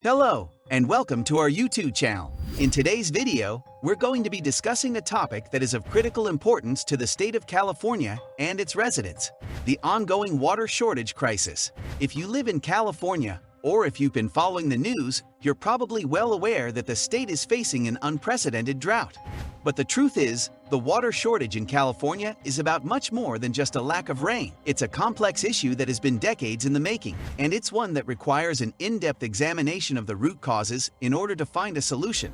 Hello, and welcome to our YouTube channel. In today's video, we're going to be discussing a topic that is of critical importance to the state of California and its residents: the ongoing water shortage crisis. If you live in California, or if you've been following the news, you're probably well aware that the state is facing an unprecedented drought. But the truth is, the water shortage in California is about much more than just a lack of rain. It's a complex issue that has been decades in the making, and it's one that requires an in-depth examination of the root causes in order to find a solution.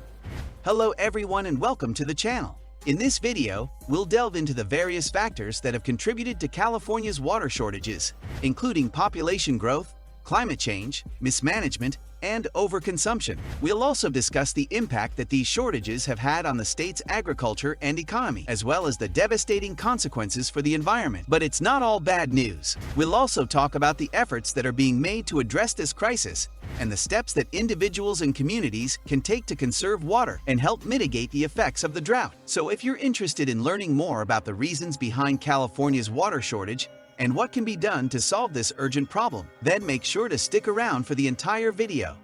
Hello everyone and welcome to the channel. In this video, we'll delve into the various factors that have contributed to California's water shortages, including population growth, climate change, mismanagement, and overconsumption. We'll also discuss the impact that these shortages have had on the state's agriculture and economy, as well as the devastating consequences for the environment. But it's not all bad news. We'll also talk about the efforts that are being made to address this crisis and the steps that individuals and communities can take to conserve water and help mitigate the effects of the drought. So if you're interested in learning more about the reasons behind California's water shortage, and what can be done to solve this urgent problem, then make sure to stick around for the entire video.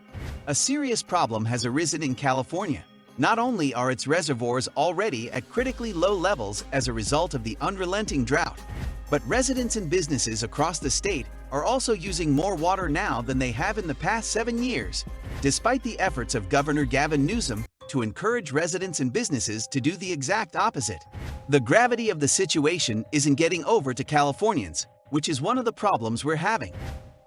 A serious problem has arisen in California. Not only are its reservoirs already at critically low levels as a result of the unrelenting drought, but residents and businesses across the state are also using more water now than they have in the past 7 years, despite the efforts of Governor Gavin Newsom to encourage residents and businesses to do the exact opposite. The gravity of the situation isn't getting over to Californians, which is one of the problems we're having.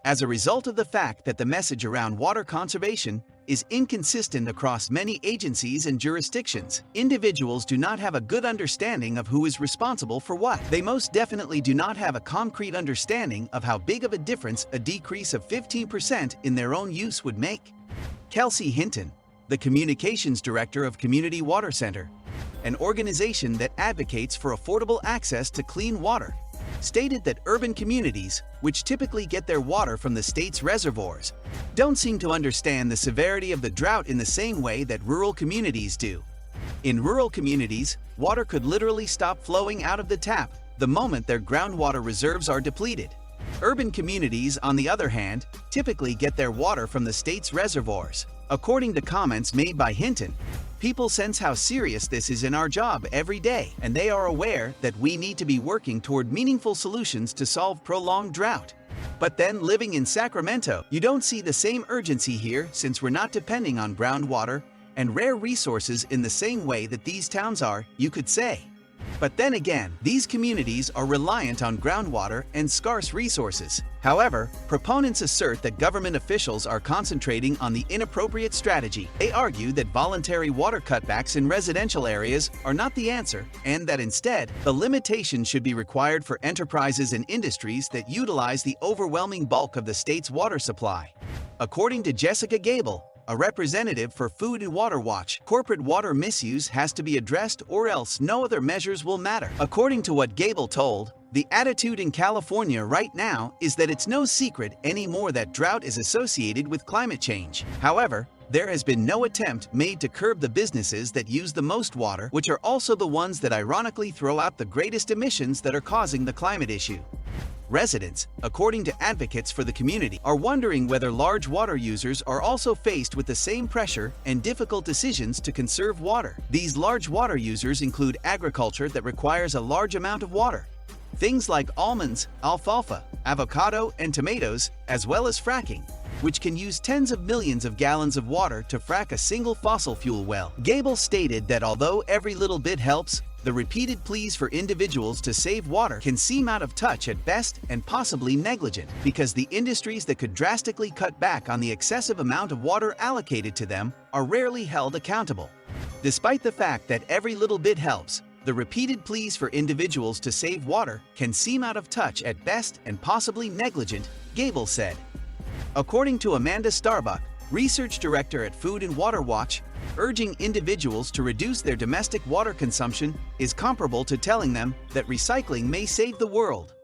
As a result of the fact that the message around water conservation is inconsistent across many agencies and jurisdictions, individuals do not have a good understanding of who is responsible for what. They most definitely do not have a concrete understanding of how big of a difference a decrease of 15% in their own use would make. Kelsey Hinton, the Communications Director of Community Water Center, an organization that advocates for affordable access to clean water, stated that urban communities, which typically get their water from the state's reservoirs, don't seem to understand the severity of the drought in the same way that rural communities do. In rural communities, water could literally stop flowing out of the tap the moment their groundwater reserves are depleted. Urban communities, on the other hand, typically get their water from the state's reservoirs. According to comments made by Hinton, people sense how serious this is in our job every day, and they are aware that we need to be working toward meaningful solutions to solve prolonged drought. But then, living in Sacramento, you don't see the same urgency here, since we're not depending on groundwater and rare resources in the same way that these towns are, you could say. But then again, these communities are reliant on groundwater and scarce resources. However, proponents assert that government officials are concentrating on the inappropriate strategy. They argue that voluntary water cutbacks in residential areas are not the answer, and that instead, the limitation should be required for enterprises and industries that utilize the overwhelming bulk of the state's water supply. According to Jessica Gable, a representative for Food and Water Watch, corporate water misuse has to be addressed or else no other measures will matter. According to what Gable told, the attitude in California right now is that it's no secret anymore that drought is associated with climate change. However, there has been no attempt made to curb the businesses that use the most water, which are also the ones that ironically throw out the greatest emissions that are causing the climate issue. Residents, according to advocates for the community, are wondering whether large water users are also faced with the same pressure and difficult decisions to conserve water. These large water users include agriculture that requires a large amount of water, things like almonds, alfalfa, avocado, and tomatoes, as well as fracking, which can use tens of millions of gallons of water to frack a single fossil fuel well. Gable stated that although every little bit helps, the repeated pleas for individuals to save water can seem out of touch at best and possibly negligent, because the industries that could drastically cut back on the excessive amount of water allocated to them are rarely held accountable. Despite the fact that every little bit helps, the repeated pleas for individuals to save water can seem out of touch at best and possibly negligent, Gable said. According to Amanda Starbuck, research director at Food and Water Watch, urging individuals to reduce their domestic water consumption is comparable to telling them that recycling may save the world.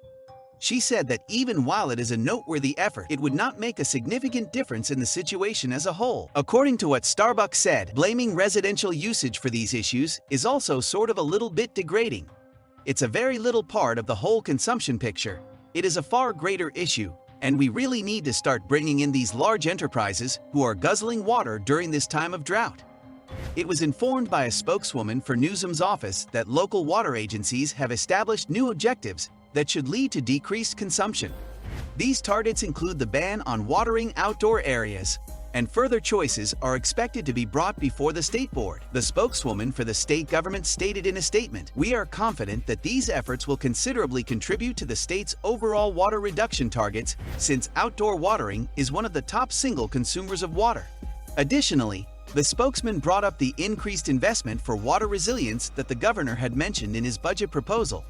She said that even while it is a noteworthy effort, it would not make a significant difference in the situation as a whole. According to what Starbuck said, blaming residential usage for these issues is also sort of a little bit degrading. It's a very little part of the whole consumption picture. It is a far greater issue, And we really need to start bringing in these large enterprises who are guzzling water during this time of drought. It was informed by a spokeswoman for Newsom's office that local water agencies have established new objectives that should lead to decreased consumption. These targets include the ban on watering outdoor areas, and further choices are expected to be brought before the state board. The spokeswoman for the state government stated in a statement, "We are confident that these efforts will considerably contribute to the state's overall water reduction targets, since outdoor watering is one of the top single consumers of water." Additionally, the spokesman brought up the increased investment for water resilience that the governor had mentioned in his budget proposal.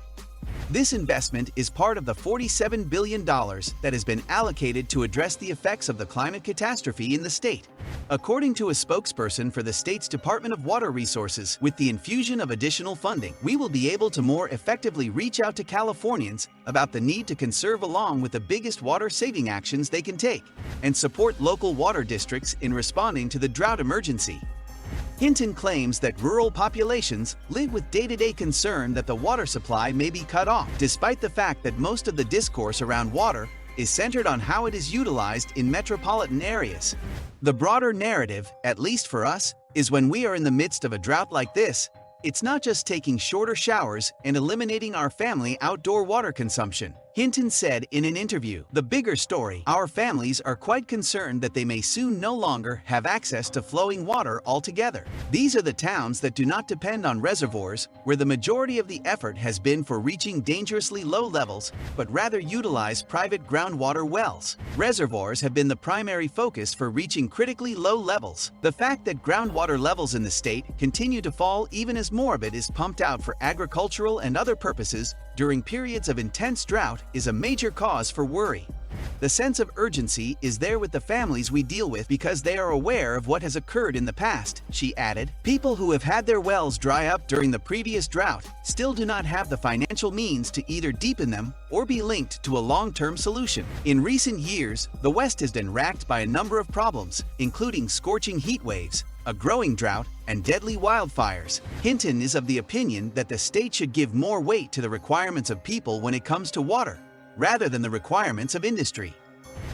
This investment is part of the $47 billion that has been allocated to address the effects of the climate catastrophe in the state. According to a spokesperson for the state's Department of Water Resources, with the infusion of additional funding, we will be able to more effectively reach out to Californians about the need to conserve along with the biggest water-saving actions they can take, and support local water districts in responding to the drought emergency. Hinton claims that rural populations live with day-to-day concern that the water supply may be cut off, despite the fact that most of the discourse around water is centered on how it is utilized in metropolitan areas. The broader narrative, at least for us, is when we are in the midst of a drought like this, it's not just taking shorter showers and eliminating our family outdoor water consumption. Hinton said in an interview, "The bigger story, our families are quite concerned that they may soon no longer have access to flowing water altogether. These are the towns that do not depend on reservoirs, where the majority of the effort has been for reaching dangerously low levels, but rather utilize private groundwater wells. Reservoirs have been the primary focus for reaching critically low levels. The fact that groundwater levels in the state continue to fall even as more of it is pumped out for agricultural and other purposes during periods of intense drought is a major cause for worry. The sense of urgency is there with the families we deal with because they are aware of what has occurred in the past," she added. "People who have had their wells dry up during the previous drought still do not have the financial means to either deepen them or be linked to a long-term solution." In recent years, the West has been racked by a number of problems, including scorching heat waves, a growing drought, and deadly wildfires. Hinton is of the opinion that the state should give more weight to the requirements of people when it comes to water, rather than the requirements of industry.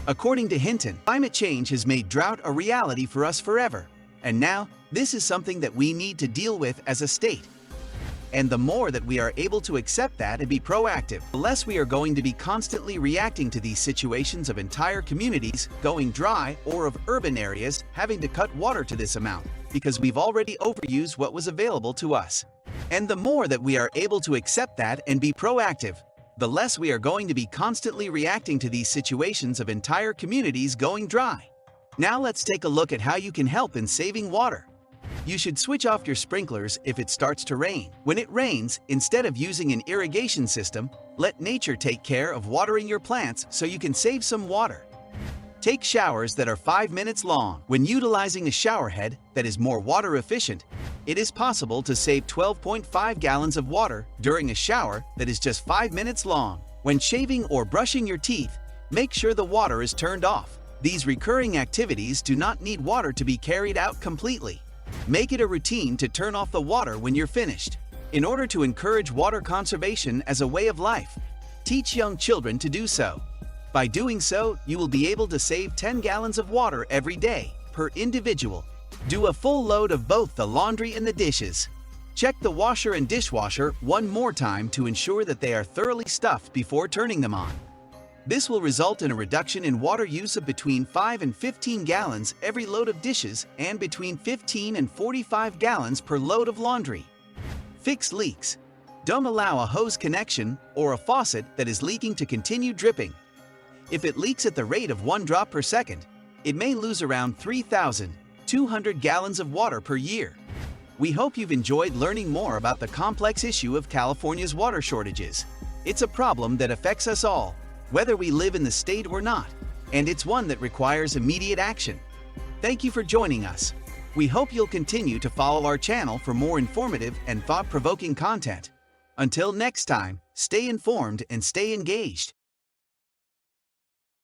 According to Hinton, climate change has made drought a reality for us forever, and now this is something that we need to deal with as a state. And the more that we are able to accept that and be proactive, the less we are going to be constantly reacting to these situations of entire communities going dry or of urban areas having to cut water to this amount, because we've already overused what was available to us. And the more that we are able to accept that and be proactive, the less we are going to be constantly reacting to these situations of entire communities going dry. Now let's take a look at how you can help in saving water. You should switch off your sprinklers if it starts to rain. When it rains, instead of using an irrigation system, let nature take care of watering your plants so you can save some water. Take showers that are 5 minutes long. When utilizing a shower head that is more water efficient, it is possible to save 12.5 gallons of water during a shower that is just 5 minutes long. When shaving or brushing your teeth, make sure the water is turned off. These recurring activities do not need water to be carried out completely. Make it a routine to turn off the water when you're finished. In order to encourage water conservation as a way of life, teach young children to do so. By doing so, you will be able to save 10 gallons of water every day, per individual. Do a full load of both the laundry and the dishes. Check the washer and dishwasher one more time to ensure that they are thoroughly stuffed before turning them on. This will result in a reduction in water use of between 5 and 15 gallons every load of dishes and between 15 and 45 gallons per load of laundry. Fix leaks. Don't allow a hose connection or a faucet that is leaking to continue dripping. If it leaks at the rate of 1 drop per second, it may lose around 3,200 gallons of water per year. We hope you've enjoyed learning more about the complex issue of California's water shortages. It's a problem that affects us all, whether we live in the state or not, and it's one that requires immediate action. Thank you for joining us. We hope you'll continue to follow our channel for more informative and thought-provoking content. Until next time, stay informed and stay engaged.